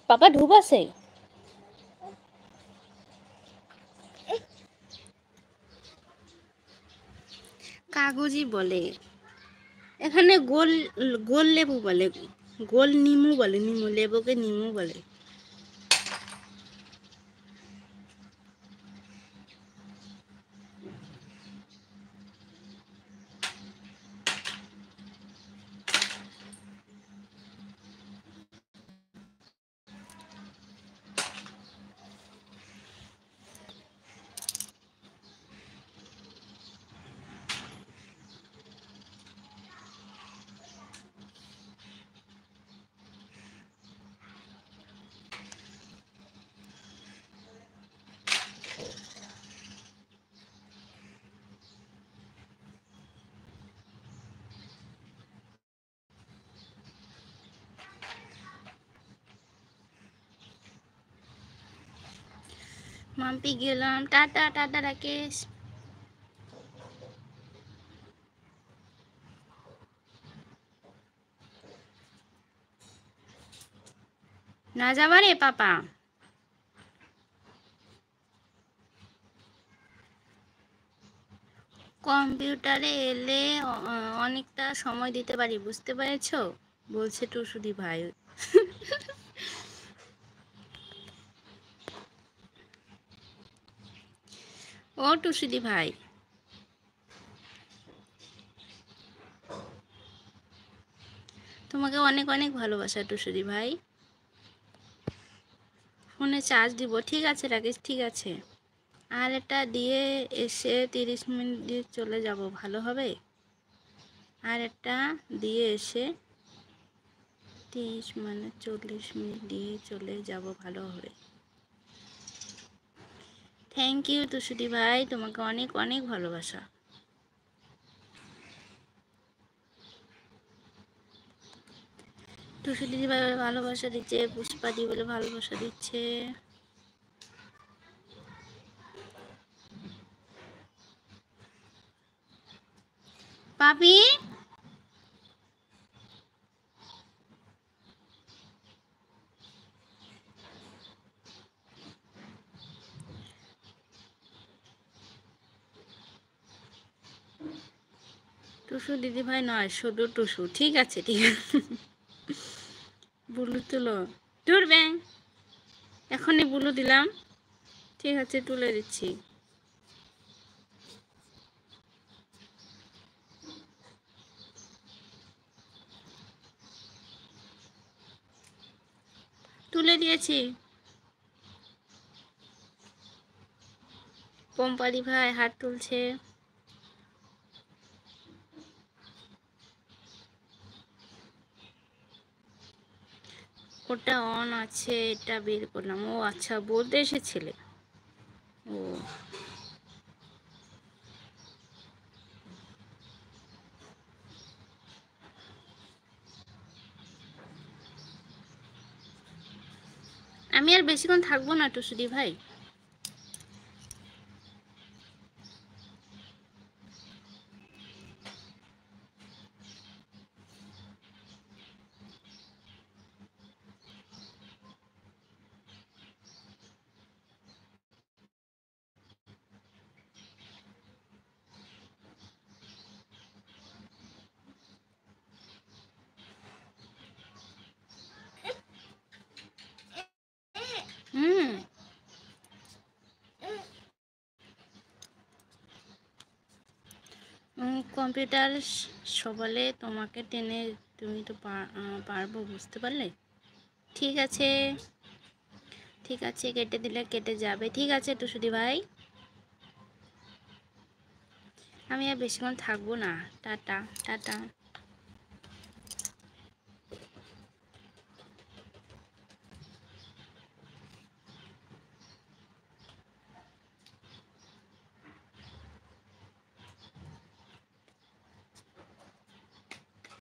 পাপা ধূপ আছে? কাগজি বলে, এখানে গোল গোল লেবু বলে, গোল নিমু বলে, নিমু লেবুকে নিমু বলে। মাম্পি গেলাম, টাটা টাটা রাকেশ। না যাবা রে পাপা? কম্পিউটারে এলে অনেকটা সময় দিতে পারি, বুঝতে পেরেছো? বলছে টুসুদি ভাই। ও টুসুদি ভাই, তোমাকে অনেক অনেক ভালোবাসা টুসুদি ভাই। ফোনে চার্জ দিব, ঠিক আছে রাকেশ, ঠিক আছে। আর এটা দিয়ে এসে 30 মিনিট দিয়ে চলে যাব, ভালো হবে? আর একটা দিয়ে এসে 30 মানে 40 মিনিট দিয়ে চলে যাব, ভালো হবে। থ্যাংক ইউ টুসুদি ভাই, তোমাকে অনেক অনেক ভালোবাসা। টুসুদি ভাই ভালোবাসা দিচ্ছে, পুষ্পাদি বলে ভালোবাসা দিচ্ছে। পাপি টুসু দিদি ভাই নয়, শুধু টুসু, ঠিক আছে ঠিক আছে। বুলু তুলো, দূর ব্যাং, এখনই বুলু দিলাম, ঠিক আছে তুলে দিচ্ছি। তুলে দিয়েছি। পম্পারি ভাই হাত তুলছে। ওটা অন আছে, এটা বের করলাম। ও আচ্ছা, বলতে এসেছিলে। ও আমি আর বেশিক্ষণ থাকবো না টুসুদি ভাই। হুম, কম্পিউটার সবলে তোমাকে টেনে, তুমি তো পারবো, বুঝতে পারলে? ঠিক আছে ঠিক আছে, কেটে দিলে কেটে যাবে, ঠিক আছে টুসুদি ভাই। আমি আর বেশিক্ষণ থাকবো না, টাটা টাটা।